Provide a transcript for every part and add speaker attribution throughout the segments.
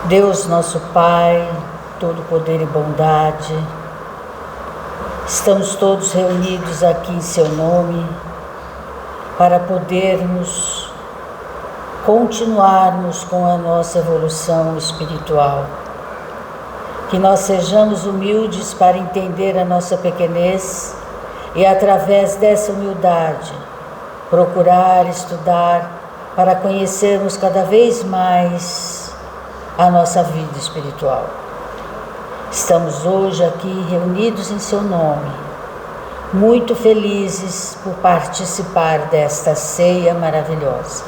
Speaker 1: Deus nosso Pai, todo poder e bondade, estamos todos reunidos aqui em Seu nome para podermos continuarmos com a nossa evolução espiritual. Que nós sejamos humildes para entender a nossa pequenez e, através dessa humildade, procurar estudar para conhecermos cada vez mais a nossa vida espiritual. Estamos hoje aqui reunidos em Seu nome, muito felizes por participar desta ceia maravilhosa.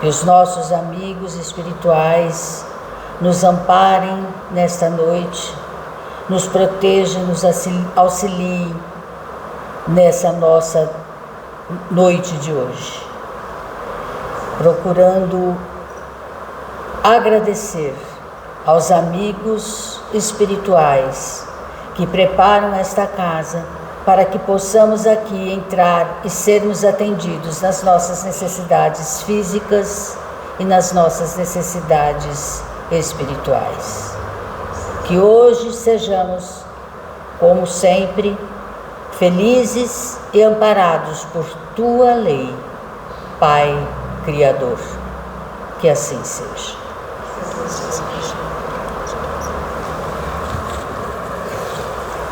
Speaker 1: Que os nossos amigos espirituais nos amparem nesta noite, nos protejam, nos auxiliem nessa nossa noite de hoje, procurando agradecer aos amigos espirituais que preparam esta casa para que possamos aqui entrar e sermos atendidos nas nossas necessidades físicas e nas nossas necessidades espirituais. Que hoje sejamos, como sempre, felizes e amparados por Tua lei, Pai Criador. Que assim seja.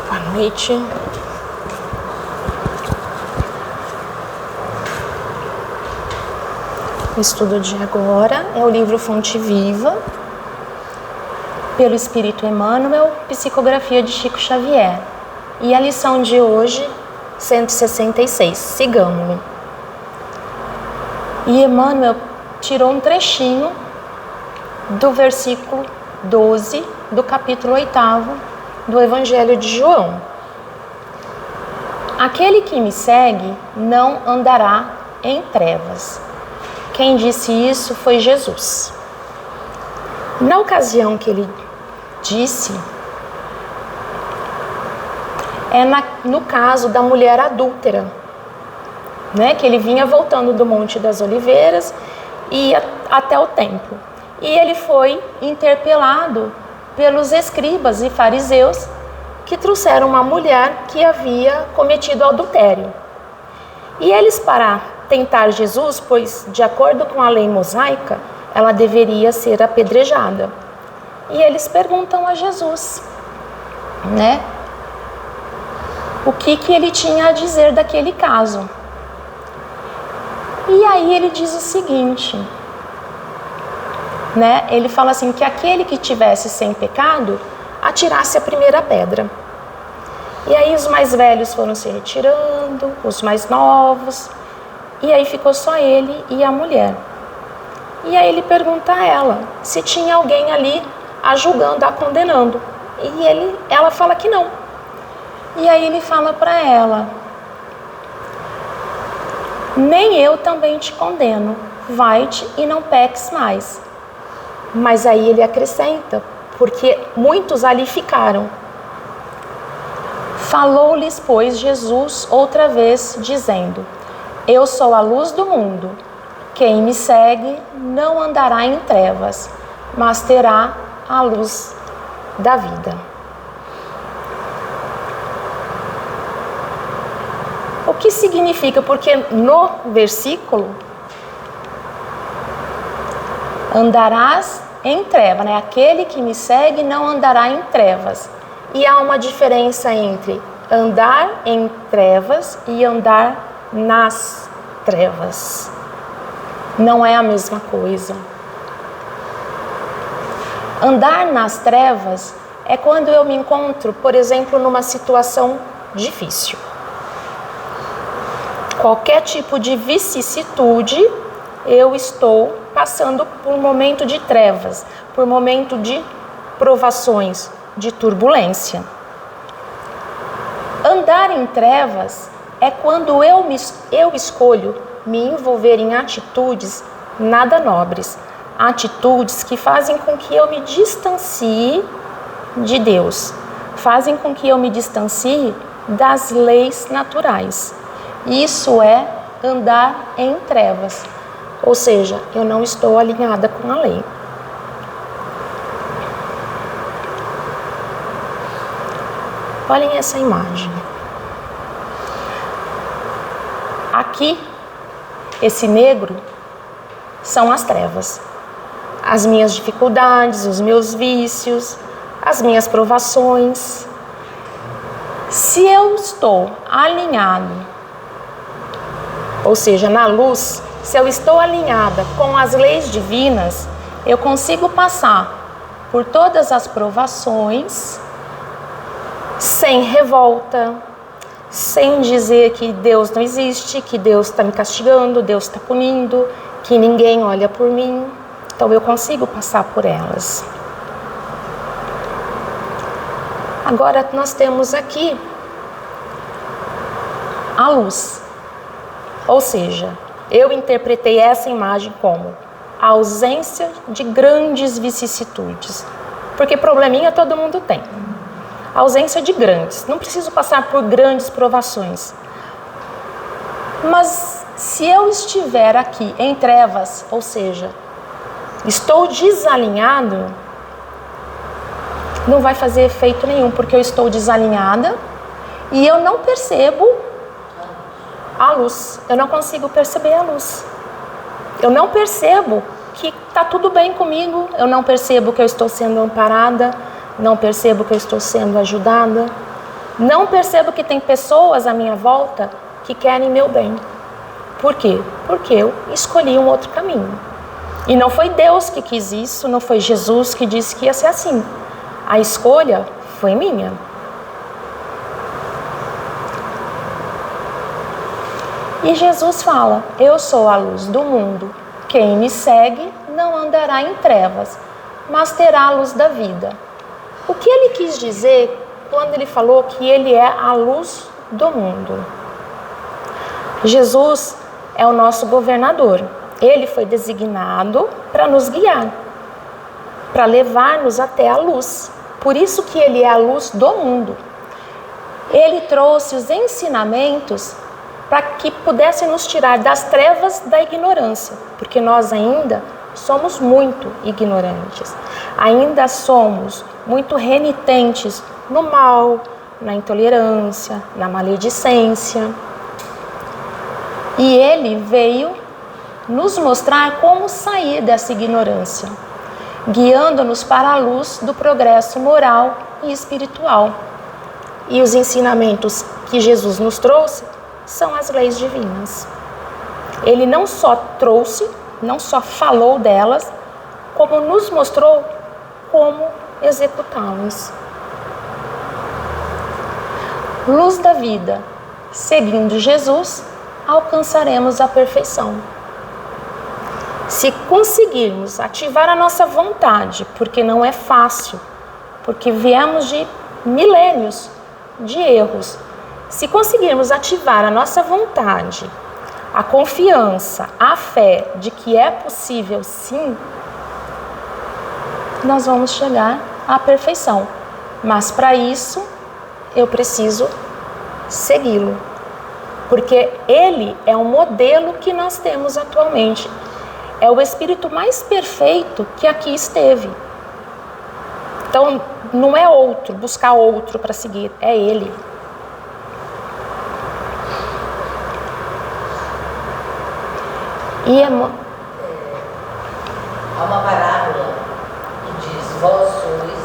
Speaker 2: Boa noite. O estudo de agora é o livro Fonte Viva, pelo Espírito Emmanuel, psicografia de Chico Xavier. E a lição de hoje, 166, sigamos-lo. E Emmanuel tirou um trechinho do versículo 12 do capítulo 8º do Evangelho de João. Aquele que me segue não andará em trevas. Quem disse isso foi Jesus. Na ocasião que ele disse, no caso da mulher adúltera, né, que ele vinha voltando do Monte das Oliveiras e ia até o templo. E ele foi interpelado pelos escribas e fariseus que trouxeram uma mulher que havia cometido adultério. E eles, para tentar Jesus, pois de acordo com a lei mosaica, ela deveria ser apedrejada. E eles perguntam a Jesus, né, o que ele tinha a dizer daquele caso. E aí ele diz o seguinte, né? Ele fala assim, que aquele que tivesse sem pecado, atirasse a primeira pedra. E aí os mais velhos foram se retirando, os mais novos, e aí ficou só ele e a mulher. E aí ele pergunta a ela se tinha alguém ali a julgando, a condenando. E ela fala que não. E aí ele fala para ela, nem eu também te condeno, vai-te e não peques mais. Mas aí ele acrescenta, porque muitos ali ficaram. Falou-lhes, pois, Jesus outra vez, dizendo, eu sou a luz do mundo. Quem me segue não andará em trevas, mas terá a luz da vida. O que significa? Porque no versículo, andarás em trevas, né? Aquele que me segue não andará em trevas. E há uma diferença entre andar em trevas e andar nas trevas. Não é a mesma coisa. Andar nas trevas é quando eu me encontro, por exemplo, numa situação difícil. Qualquer tipo de vicissitude, eu estou passando por um momento de trevas, por um momento de provações, de turbulência. Andar em trevas é quando eu escolho me envolver em atitudes nada nobres, atitudes que fazem com que eu me distancie de Deus, fazem com que eu me distancie das leis naturais. Isso é andar em trevas, ou seja, eu não estou alinhada com a lei. Olhem essa imagem. Aqui, esse negro são as trevas. As minhas dificuldades, os meus vícios, as minhas provações. Se eu estou alinhado, ou seja, na luz, se eu estou alinhada com as leis divinas, eu consigo passar por todas as provações sem revolta, sem dizer que Deus não existe, que Deus está me castigando, Deus está punindo, que ninguém olha por mim. Então eu consigo passar por elas. Agora nós temos aqui a luz. Ou seja, eu interpretei essa imagem como a ausência de grandes vicissitudes. Porque probleminha todo mundo tem. A ausência de grandes. Não preciso passar por grandes provações. Mas se eu estiver aqui em trevas, ou seja, estou desalinhado, não vai fazer efeito nenhum, porque eu estou desalinhada e eu não percebo a luz. Eu não consigo perceber a luz. Eu não percebo que está tudo bem comigo. Eu não percebo que eu estou sendo amparada. Não percebo que eu estou sendo ajudada. Não percebo que tem pessoas à minha volta que querem meu bem. Por quê? Porque eu escolhi um outro caminho. E não foi Deus que quis isso, não foi Jesus que disse que ia ser assim. A escolha foi minha. E Jesus fala: eu sou a luz do mundo. Quem me segue não andará em trevas, mas terá a luz da vida. O que ele quis dizer quando ele falou que ele é a luz do mundo? Jesus é o nosso governador. Ele foi designado para nos guiar, para levar-nos até a luz. Por isso que ele é a luz do mundo. Ele trouxe os ensinamentos para que pudesse nos tirar das trevas da ignorância, porque nós ainda somos muito ignorantes, ainda somos muito renitentes no mal, na intolerância, na maledicência. E ele veio nos mostrar como sair dessa ignorância, guiando-nos para a luz do progresso moral e espiritual. E os ensinamentos que Jesus nos trouxe são as leis divinas. Ele não só trouxe, não só falou delas, como nos mostrou como executá-las. Luz da vida. Seguindo Jesus, alcançaremos a perfeição. Se conseguirmos ativar a nossa vontade, porque não é fácil, porque viemos de milênios de erros, se conseguirmos ativar a nossa vontade, a confiança, a fé de que é possível sim, nós vamos chegar à perfeição. Mas para isso, eu preciso segui-lo. Porque ele é o modelo que nós temos atualmente. É o espírito mais perfeito que aqui esteve. Então, não é outro, buscar outro para seguir, é ele. E
Speaker 1: há uma parábola que diz: vós sois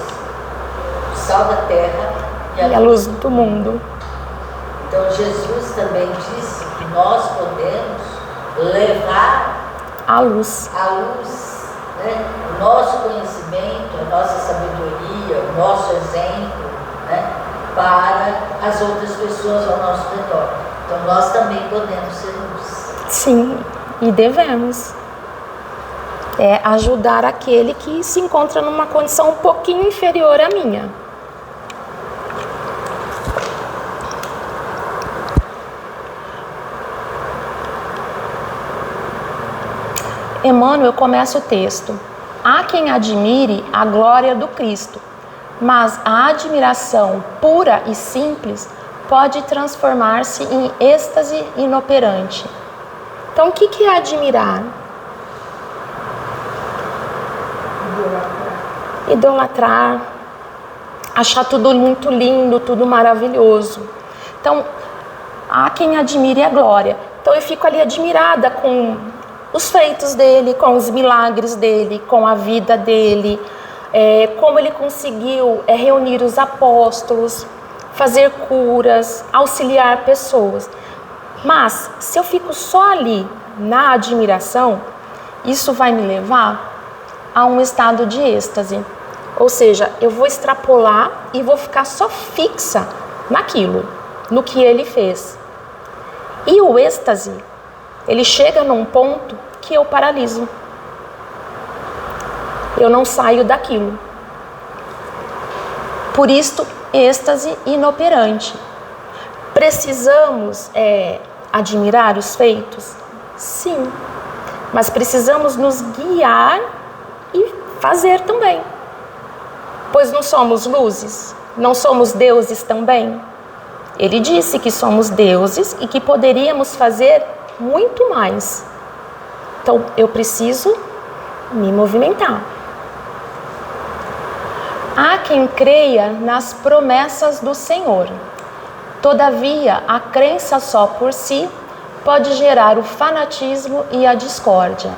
Speaker 1: o sal da terra
Speaker 2: e a luz do mundo.
Speaker 1: Então Jesus também disse que nós podemos levar
Speaker 2: a luz,
Speaker 1: né? O nosso conhecimento, a nossa sabedoria, o nosso exemplo, né? Para as outras pessoas ao nosso redor. Então nós também podemos ser luz.
Speaker 2: Sim. E devemos ajudar aquele que se encontra numa condição um pouquinho inferior à minha. Emmanuel começa o texto: há quem admire a glória do Cristo, mas a admiração pura e simples pode transformar-se em êxtase inoperante. Então, o que é admirar? Idolatrar. achar tudo muito lindo, tudo maravilhoso. Então, há quem admire a glória. Então eu fico ali admirada com os feitos dele, com os milagres dele, com a vida dele, como ele conseguiu reunir os apóstolos, fazer curas, auxiliar pessoas. Mas se eu fico só ali na admiração, isso vai me levar a um estado de êxtase. Ou seja, eu vou extrapolar e vou ficar só fixa naquilo, no que ele fez. E o êxtase, ele chega num ponto que eu paraliso. Eu não saio daquilo. Por isto, êxtase inoperante. Precisamos admirar os feitos? Sim. Mas precisamos nos guiar e fazer também. Pois não somos luzes? Não somos deuses também? Ele disse que somos deuses e que poderíamos fazer muito mais. Então, eu preciso me movimentar. Há quem creia nas promessas do Senhor. Todavia, a crença só por si pode gerar o fanatismo e a discórdia.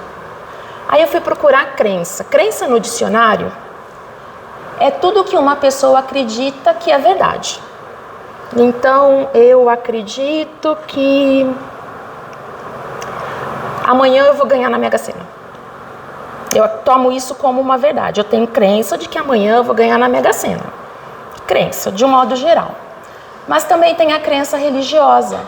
Speaker 2: Aí eu fui procurar crença. Crença no dicionário é tudo que uma pessoa acredita que é verdade. Então, eu acredito que amanhã eu vou ganhar na Mega Sena. Eu tomo isso como uma verdade. Eu tenho crença de que amanhã eu vou ganhar na Mega Sena. Crença, de um modo geral. Mas também tem a crença religiosa,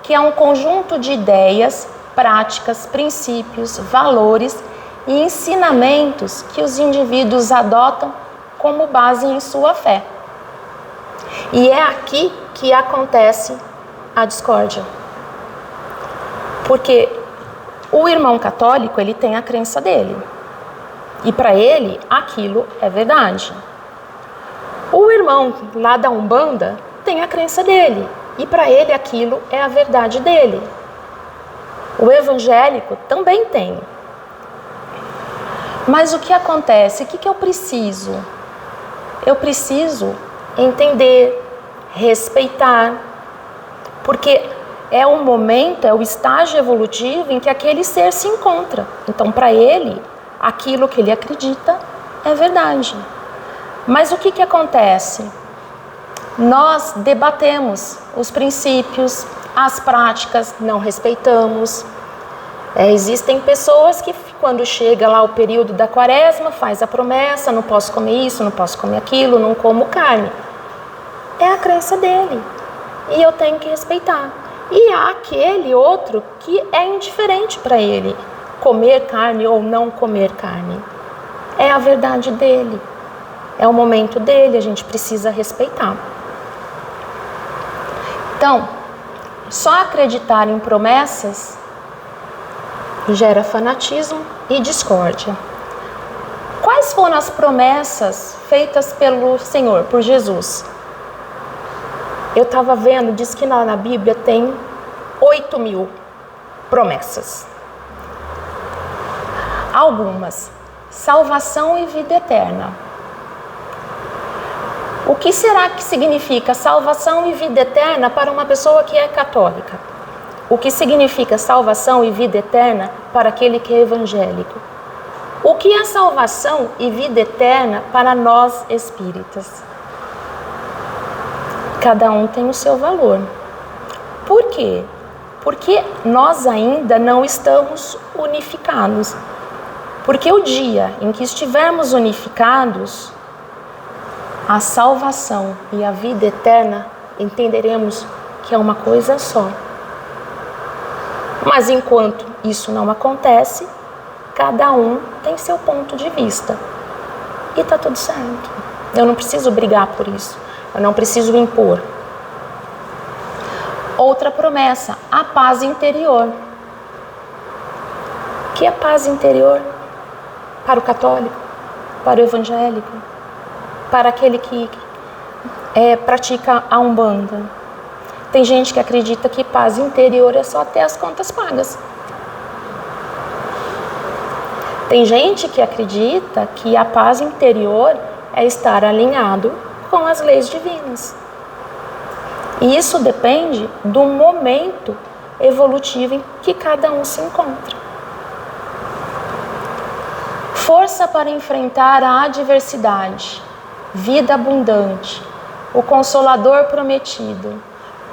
Speaker 2: que é um conjunto de ideias, práticas, princípios, valores e ensinamentos que os indivíduos adotam como base em sua fé. E é aqui que acontece a discórdia. Porque o irmão católico, ele tem a crença dele. E para ele, aquilo é verdade. O irmão lá da Umbanda tem a crença dele. E para ele, aquilo é a verdade dele. O evangélico também tem. Mas o que acontece? O que eu preciso? Eu preciso entender, respeitar, porque é o momento, é o estágio evolutivo em que aquele ser se encontra. Então, para ele, aquilo que ele acredita é verdade. Mas o que acontece? Nós debatemos os princípios, as práticas, não respeitamos. Existem pessoas que, quando chega lá o período da quaresma, faz a promessa, não posso comer isso, não posso comer aquilo, não como carne. É a crença dele e eu tenho que respeitar. E há aquele outro que é indiferente para ele, comer carne ou não comer carne. É a verdade dele, é o momento dele, a gente precisa respeitar. Então, só acreditar em promessas gera fanatismo e discórdia. Quais foram as promessas feitas pelo Senhor, por Jesus? Eu estava vendo, diz que na Bíblia tem 8.000 promessas. Algumas, salvação e vida eterna. O que será que significa salvação e vida eterna para uma pessoa que é católica? O que significa salvação e vida eterna para aquele que é evangélico? O que é salvação e vida eterna para nós espíritas? Cada um tem o seu valor. Por quê? Porque nós ainda não estamos unificados. Porque o dia em que estivermos unificados, a salvação e a vida eterna entenderemos que é uma coisa só. Mas enquanto isso não acontece, cada um tem seu ponto de vista. E está tudo certo. Eu não preciso brigar por isso. Eu não preciso impor. Outra promessa, a paz interior. O que é paz interior? Para o católico, para o evangélico, para aquele que pratica a Umbanda. Tem gente que acredita que paz interior é só ter as contas pagas. Tem gente que acredita que a paz interior é estar alinhado com as leis divinas. E isso depende do momento evolutivo em que cada um se encontra. Força para enfrentar a adversidade, vida abundante, o Consolador prometido.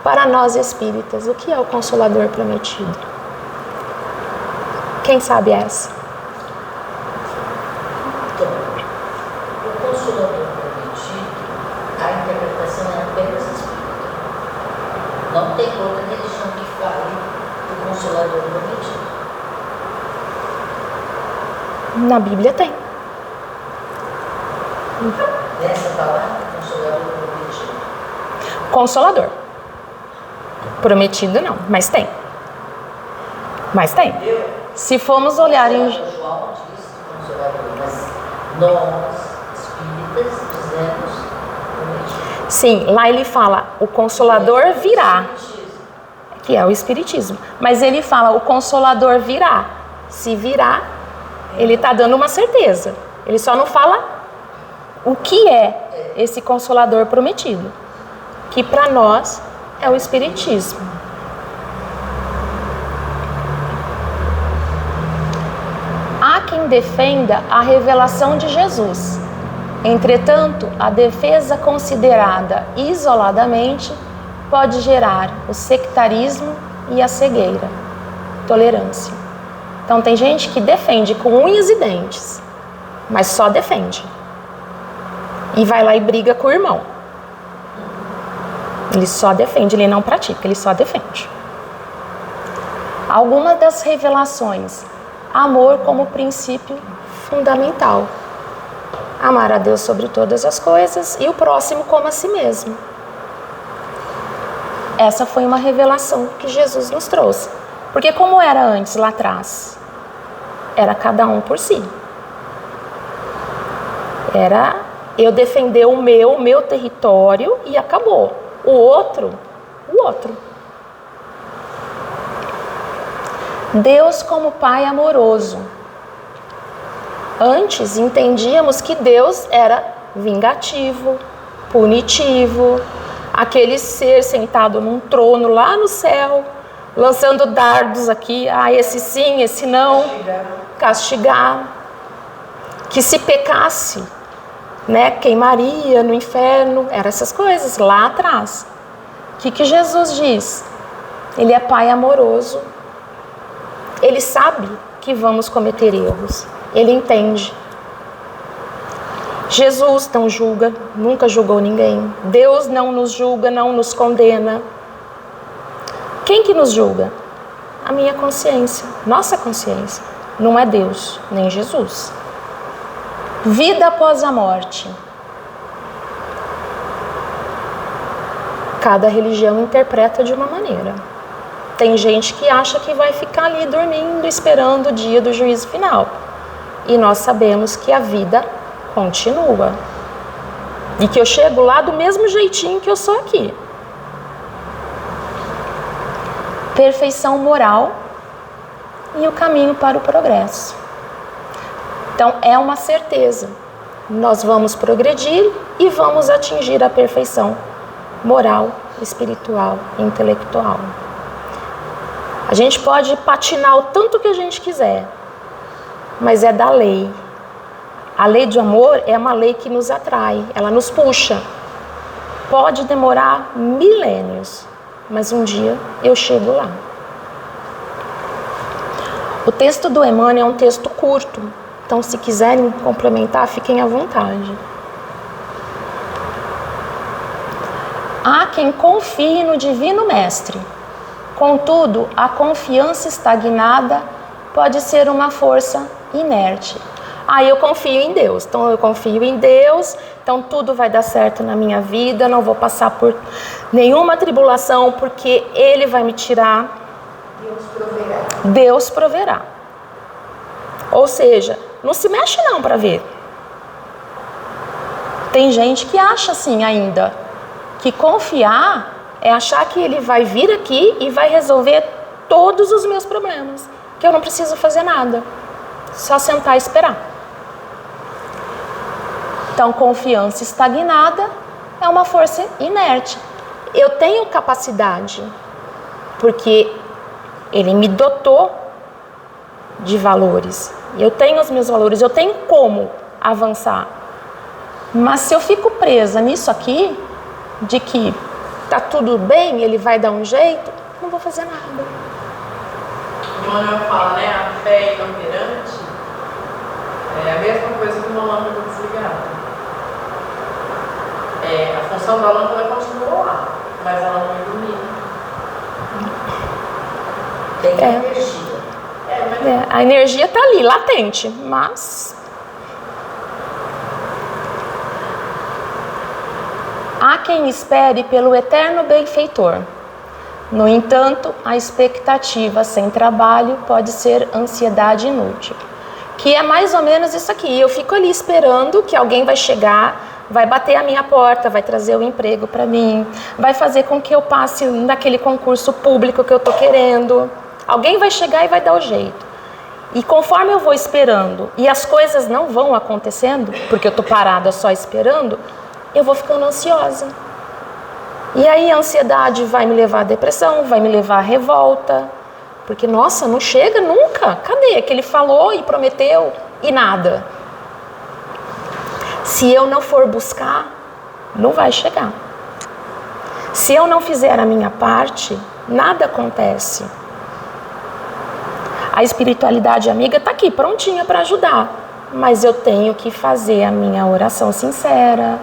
Speaker 2: Para nós espíritas, o que é o Consolador prometido? Quem sabe essa?
Speaker 1: Então, o Consolador prometido, a interpretação é apenas espírita. Não tem outra religião que fale do Consolador prometido.
Speaker 2: Na Bíblia tem.
Speaker 1: Nessa palavra, Consolador prometido.
Speaker 2: Consolador. Prometido não, mas tem. Mas tem. Se formos olhar em...
Speaker 1: João diz Consolador, mas nós, espíritas, dizemos prometido.
Speaker 2: Sim, lá ele fala, o Consolador virá, que é o Espiritismo. Mas ele fala, o Consolador virá. Se virá, ele está dando uma certeza. Ele só não fala o que é esse Consolador prometido, que para nós é o Espiritismo. Há quem defenda a revelação de Jesus. Entretanto, a defesa considerada isoladamente pode gerar o sectarismo e a cegueira, tolerância. Então tem gente que defende com unhas e dentes, mas só defende. E vai lá e briga com o irmão. Ele só defende, ele não pratica, ele só defende. Algumas das revelações: amor como princípio fundamental. Amar a Deus sobre todas as coisas e o próximo como a si mesmo. Essa foi uma revelação que Jesus nos trouxe. Porque como era antes, lá atrás? Era cada um por si. Era eu defender o meu território e acabou. O outro. Deus como Pai amoroso. Antes entendíamos que Deus era vingativo, punitivo, aquele ser sentado num trono lá no céu, lançando dardos aqui, esse sim, esse não, castigar. Que se pecasse, queimaria no inferno, eram essas coisas lá atrás. O que Jesus diz? Ele é Pai amoroso, ele sabe que vamos cometer erros, ele entende. Jesus não julga, nunca julgou ninguém. Deus não nos julga, não nos condena. Quem que nos julga? A minha consciência, nossa consciência. Não é Deus, nem Jesus. Vida após a morte. Cada religião interpreta de uma maneira. Tem gente que acha que vai ficar ali dormindo, esperando o dia do juízo final. E nós sabemos que a vida continua. E que eu chego lá do mesmo jeitinho que eu sou aqui. Perfeição moral e o caminho para o progresso. Então é uma certeza. Nós vamos progredir e vamos atingir a perfeição moral, espiritual e intelectual. A gente pode patinar o tanto que a gente quiser, mas é da lei. A lei de amor é uma lei que nos atrai, ela nos puxa. Pode demorar milênios, mas um dia eu chego lá. O texto do Emmanuel é um texto curto, então se quiserem complementar, fiquem à vontade. Há quem confie no Divino Mestre. Contudo, a confiança estagnada pode ser uma força inerte. Eu confio em Deus, então eu confio em Deus, então tudo vai dar certo na minha vida, não vou passar por nenhuma tribulação, porque Ele vai me tirar. Deus proverá. Ou seja, não se mexe não para ver. Tem gente que acha assim ainda, que confiar é achar que Ele vai vir aqui e vai resolver todos os meus problemas, que eu não preciso fazer nada, só sentar e esperar. Então, confiança estagnada é uma força inerte. Eu tenho capacidade, porque ele me dotou de valores. Eu tenho os meus valores, eu tenho como avançar. Mas se eu fico presa nisso aqui, de que tá tudo bem, ele vai dar um jeito, não vou fazer nada.
Speaker 3: O Manuel fala, né? A fé inoperante é a mesma coisa que uma lâmpada desligada. A função da lâmpada continua lá, mas ela não ilumina.
Speaker 1: Tem energia.
Speaker 2: A energia está ali, latente, mas há quem espere pelo eterno benfeitor. No entanto, a expectativa sem trabalho pode ser ansiedade inútil. Que é mais ou menos isso aqui. Eu fico ali esperando que alguém vai chegar, vai bater a minha porta, vai trazer o emprego para mim, vai fazer com que eu passe naquele concurso público que eu estou querendo. Alguém vai chegar e vai dar o jeito. E conforme eu vou esperando e as coisas não vão acontecendo, porque eu estou parada só esperando, eu vou ficando ansiosa. E aí a ansiedade vai me levar à depressão, vai me levar à revolta. Porque, nossa, não chega nunca. Cadê? Que ele falou e prometeu e nada. Se eu não for buscar, não vai chegar. Se eu não fizer a minha parte, nada acontece. A espiritualidade amiga está aqui, prontinha para ajudar. Mas eu tenho que fazer a minha oração sincera.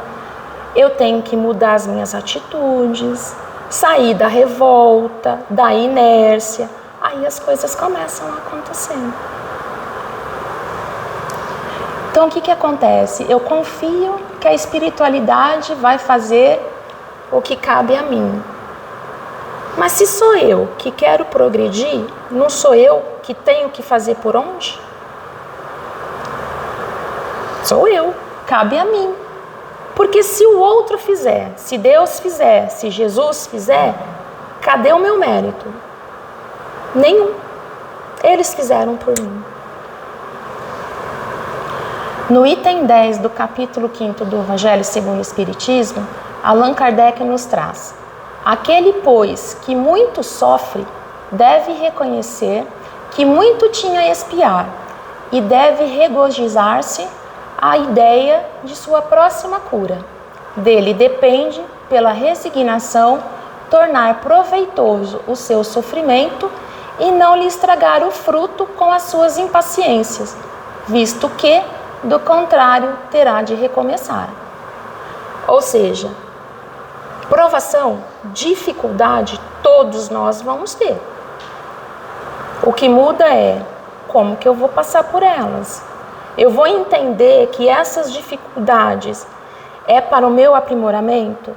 Speaker 2: Eu tenho que mudar as minhas atitudes. Sair da revolta, da inércia. Aí as coisas começam a acontecer. Então o que acontece? Eu confio que a espiritualidade vai fazer o que cabe a mim. Mas se sou eu que quero progredir, não sou eu que tenho que fazer por onde? Sou eu, cabe a mim. Porque se o outro fizer, se Deus fizer, se Jesus fizer, cadê o meu mérito? Nenhum. Eles fizeram por mim. No item 10 do capítulo 5 do Evangelho segundo o Espiritismo, Allan Kardec nos traz: aquele, pois, que muito sofre, deve reconhecer que muito tinha a expiar e deve regozijar-se a ideia de sua próxima cura. Dele depende, pela resignação, tornar proveitoso o seu sofrimento e não lhe estragar o fruto com as suas impaciências, visto que, do contrário, terá de recomeçar. Ou seja, provação, dificuldade, todos nós vamos ter. O que muda é como que eu vou passar por elas. Eu vou entender que essas dificuldades é para o meu aprimoramento?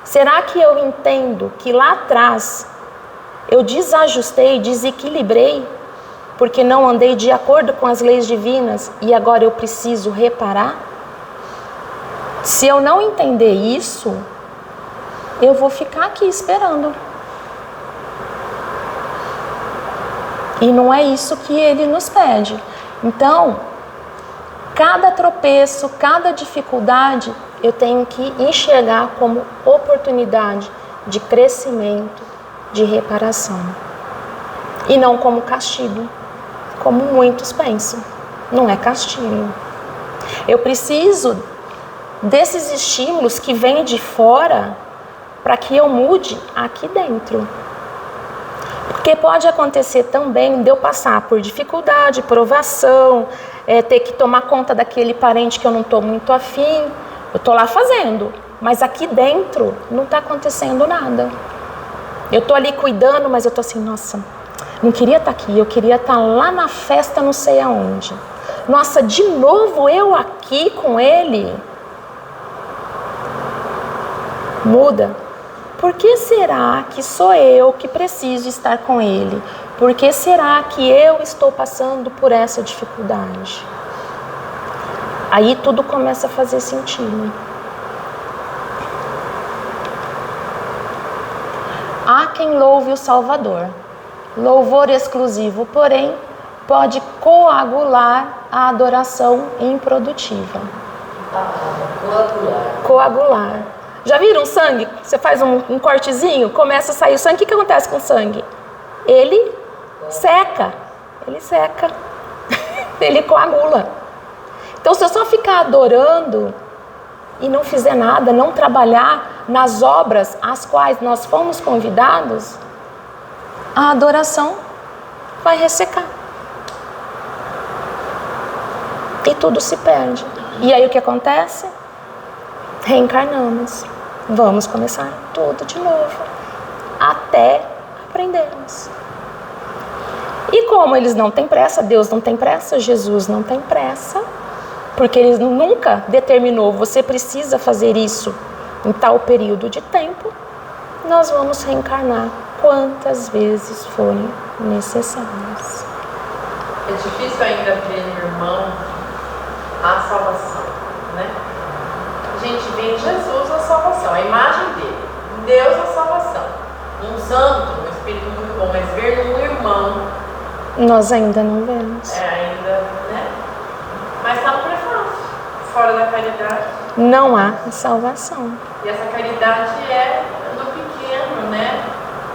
Speaker 2: Será que eu entendo que lá atrás eu desajustei, desequilibrei, porque não andei de acordo com as leis divinas e agora eu preciso reparar? Se eu não entender isso, eu vou ficar aqui esperando. E não é isso que ele nos pede. Então, cada tropeço, cada dificuldade, eu tenho que enxergar como oportunidade de crescimento, de reparação. E não como castigo, como muitos pensam. Não é castigo. Eu preciso desses estímulos que vêm de fora para que eu mude aqui dentro. Porque pode acontecer também de eu passar por dificuldade, provação, ter que tomar conta daquele parente que eu não estou muito afim. Eu estou lá fazendo, mas aqui dentro não está acontecendo nada. Eu estou ali cuidando, mas eu estou assim, nossa, não queria estar aqui, eu queria estar lá na festa não sei aonde. Nossa, de novo eu aqui com ele? Muda. Por que será que sou eu que preciso estar com ele? Por que será que eu estou passando por essa dificuldade? Aí tudo começa a fazer sentido. Há quem louve o Salvador. Louvor exclusivo, porém, pode coagular a adoração improdutiva.
Speaker 1: Coagular.
Speaker 2: Coagular. Já viram sangue? Você faz um cortezinho, começa a sair o sangue, o que acontece com o sangue? Ele seca, ele coagula. Então, se eu só ficar adorando e não fizer nada, não trabalhar nas obras às quais nós fomos convidados, a adoração vai ressecar. E tudo se perde. E aí o que acontece? Reencarnamos. Vamos começar tudo de novo. Até aprendermos. E como eles não têm pressa, Deus não tem pressa, Jesus não tem pressa, porque Ele nunca determinou, você precisa fazer isso em tal período de tempo, nós vamos reencarnar quantas vezes forem necessárias.
Speaker 3: É difícil ainda ver no irmão a salvação, né? A gente vê em Jesus a salvação, a imagem dele, em Deus a salvação, num santo, um espírito muito bom, mas ver num irmão,
Speaker 2: nós ainda não vemos.
Speaker 3: Ainda, né? Mas está no prefácio, fora da caridade.
Speaker 2: Não há salvação.
Speaker 3: E essa caridade é no pequeno, né?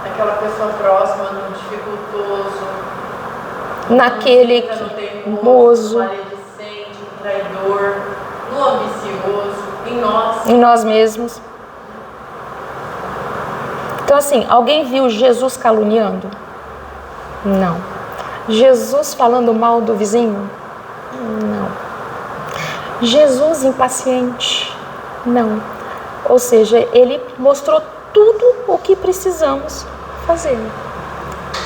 Speaker 3: Naquela pessoa próxima, no dificultoso,
Speaker 2: naquele
Speaker 3: no
Speaker 2: teimoso,
Speaker 3: no maledicente, no traidor, no ambicioso,
Speaker 2: em nós mesmos. Então assim, alguém viu Jesus caluniando? Não. Jesus falando mal do vizinho? Não. Jesus impaciente? Não. Ou seja, ele mostrou tudo o que precisamos fazer.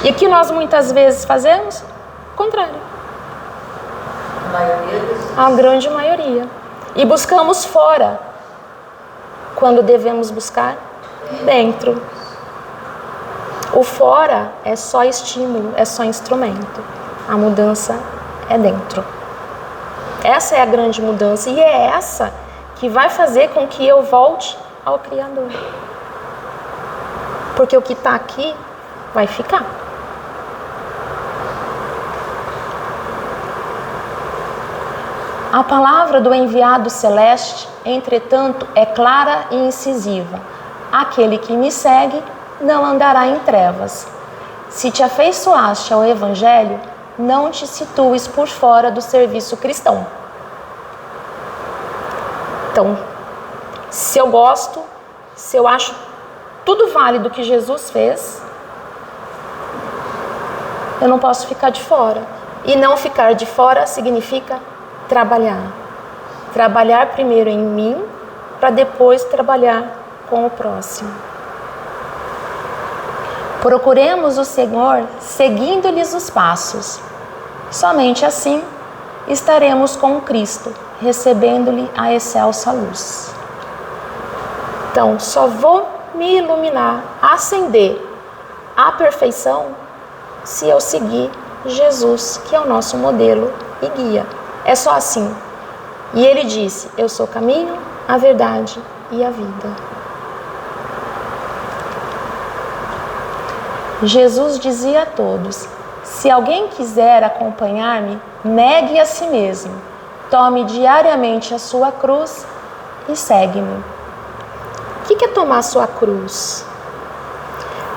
Speaker 2: E que nós muitas vezes fazemos? O contrário. A grande maioria. E buscamos fora, quando devemos buscar dentro. O fora é só estímulo, é só instrumento. A mudança é dentro. Essa é a grande mudança e é essa que vai fazer com que eu volte ao Criador. Porque o que está aqui vai ficar. A palavra do enviado celeste, entretanto, é clara e incisiva. Aquele que me segue não andará em trevas. Se te afeiçoaste ao Evangelho, não te situes por fora do serviço cristão. Então, se eu gosto, se eu acho tudo válido que Jesus fez, eu não posso ficar de fora. E não ficar de fora significa trabalhar. Trabalhar primeiro em mim, para depois trabalhar com o próximo. Procuremos o Senhor seguindo-lhes os passos. Somente assim estaremos com Cristo, recebendo-lhe a excelsa luz. Então, só vou me iluminar, acender à perfeição, se eu seguir Jesus, que é o nosso modelo e guia. É só assim. E ele disse: eu sou o caminho, a verdade e a vida. Jesus dizia a todos: se alguém quiser acompanhar-me, negue a si mesmo, tome diariamente a sua cruz e segue-me. O que é tomar a sua cruz?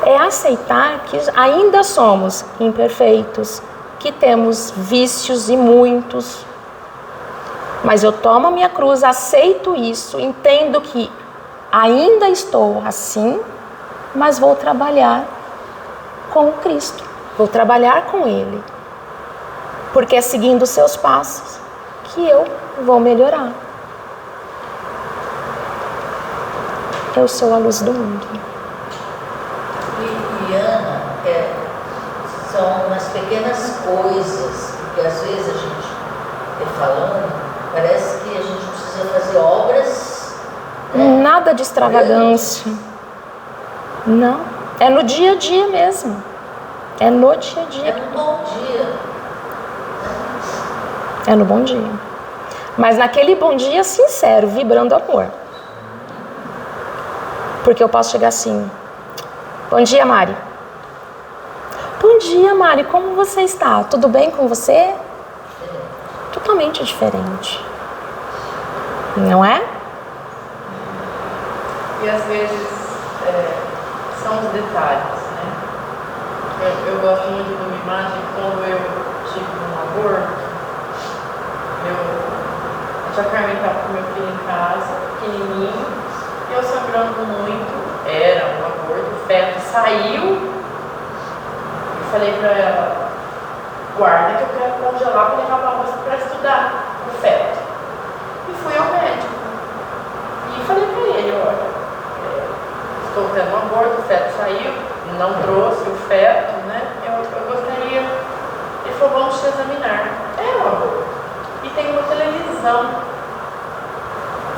Speaker 2: É aceitar que ainda somos imperfeitos, que temos vícios e muitos. Mas eu tomo a minha cruz, aceito isso, entendo que ainda estou assim, mas vou trabalhar com o Cristo, vou trabalhar com Ele, porque é seguindo os seus passos que eu vou melhorar. Eu sou a luz do mundo.
Speaker 1: E Ana, são umas pequenas coisas, porque às vezes a gente falando, parece que a gente precisa fazer obras, né?
Speaker 2: Nada de extravagância. Não. É no dia a dia mesmo. É no dia a dia.
Speaker 1: É no bom dia.
Speaker 2: É no bom dia. Mas naquele bom dia sincero, vibrando amor. Porque eu posso chegar assim: bom dia, Mari. Bom dia, Mari, como você está? Tudo bem com você? Totalmente diferente. Não é?
Speaker 3: E às vezes são os detalhes, né? Eu gosto muito de uma imagem quando eu tive um aborto. A tia Carmen estava com meu filho em casa, pequenininho, e eu sangrando muito. Era um aborto, o feto saiu. Eu falei para ela, guarda que eu quero congelar para levar para a moça para estudar o feto. E fui ao médico. E falei para ele, olha, estou tendo um aborto, o feto saiu, não trouxe o feto, né? Eu gostaria. Ele falou, vamos te examinar. É um aborto. E tem uma televisão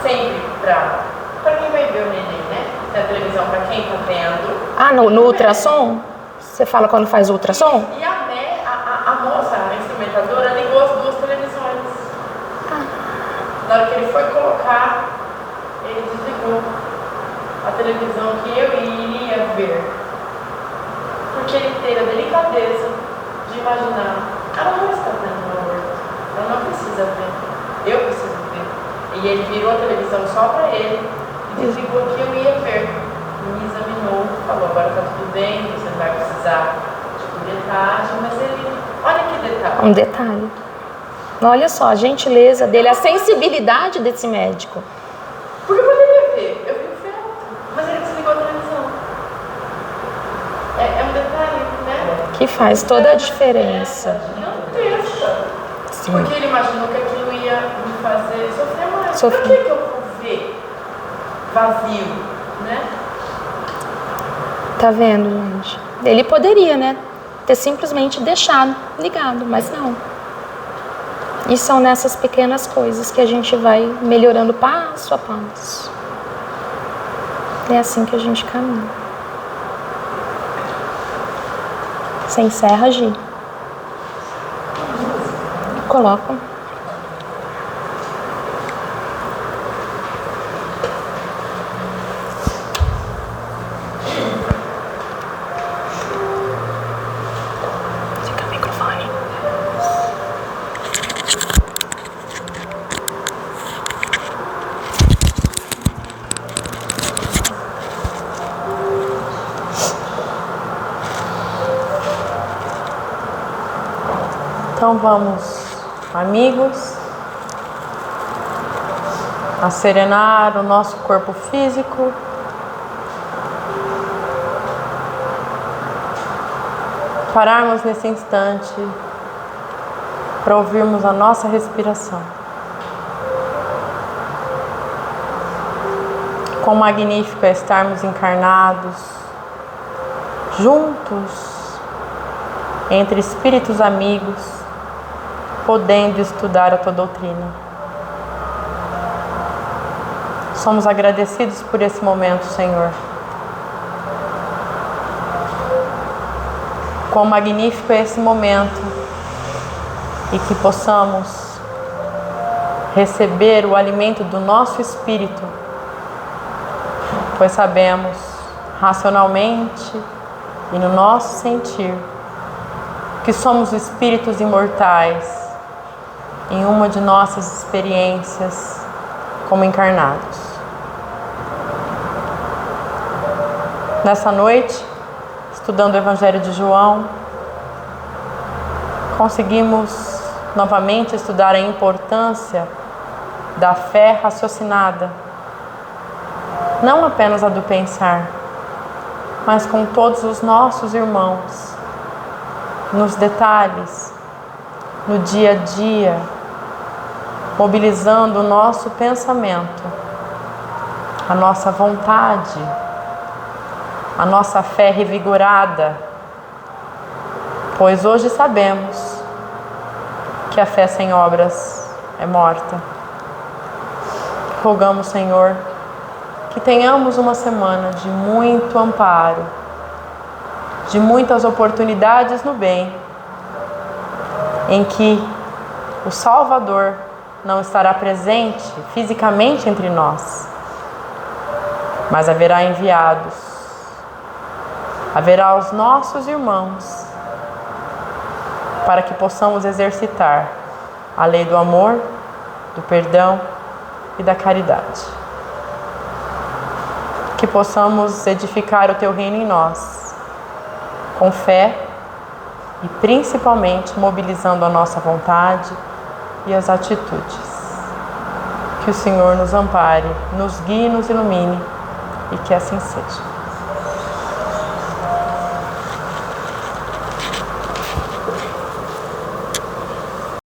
Speaker 3: sempre para quem vai ver o neném, né? Tem a televisão para quem está vendo.
Speaker 2: Ah, no ultrassom? Você fala quando faz ultrassom?
Speaker 3: E a moça, a instrumentadora, ligou as duas televisões. Na hora que ele foi colocar, ele desligou a televisão que eu iria ver. Porque ele teve a delicadeza de imaginar, ela não está tendo um aborto, ela não precisa ver, eu preciso ver. E ele virou a televisão só para ele e desligou que eu ia ver. Me examinou, falou, agora está tudo bem, você não vai precisar de cuidagem, mas ele, olha que detalhe.
Speaker 2: Um detalhe. Olha só, a gentileza dele, a sensibilidade desse médico.
Speaker 3: Porque eu poderia ver, eu vi o feto, mas ele desligou a televisão. É um detalhe, né?
Speaker 2: Que faz toda a diferença.
Speaker 3: Gigantesca.
Speaker 2: Sim.
Speaker 3: Porque ele imaginou que aquilo ia me fazer sofrer mais.
Speaker 2: Sofrer.
Speaker 3: Por que eu vou ver vazio, né?
Speaker 2: Tá vendo, gente? Ele poderia, né? Ter simplesmente deixado ligado, mas não. E são nessas pequenas coisas que a gente vai melhorando passo a passo. É assim que a gente caminha. Você encerra, Gi? Coloca. Fica o microfone.
Speaker 3: Então vamos, amigos, a serenar o nosso corpo físico. Pararmos nesse instante para ouvirmos a nossa respiração. Quão magnífico é estarmos encarnados, juntos, entre espíritos amigos, podendo estudar a tua doutrina. Somos agradecidos por esse momento, Senhor. Quão magnífico é esse momento e que possamos receber o alimento do nosso espírito, pois sabemos racionalmente e no nosso sentir que somos espíritos imortais em uma de nossas experiências como encarnados. Nessa noite, estudando o Evangelho de João, conseguimos novamente estudar a importância da fé raciocinada, não apenas a do pensar, mas com todos os nossos irmãos, nos detalhes, no dia a dia, mobilizando o nosso pensamento, a nossa vontade, a nossa fé revigorada, pois hoje sabemos que a fé sem obras é morta. Rogamos, Senhor, que tenhamos uma semana de muito amparo, de muitas oportunidades no bem, em que o Salvador não estará presente fisicamente entre nós, mas haverá enviados, haverá os nossos irmãos, para que possamos exercitar a lei do amor, do perdão e da caridade. que possamos edificar o Teu reino em nós, com fé e principalmente mobilizando a nossa vontade e as atitudes. Que o Senhor nos ampare, nos guie e nos ilumine, e que assim seja.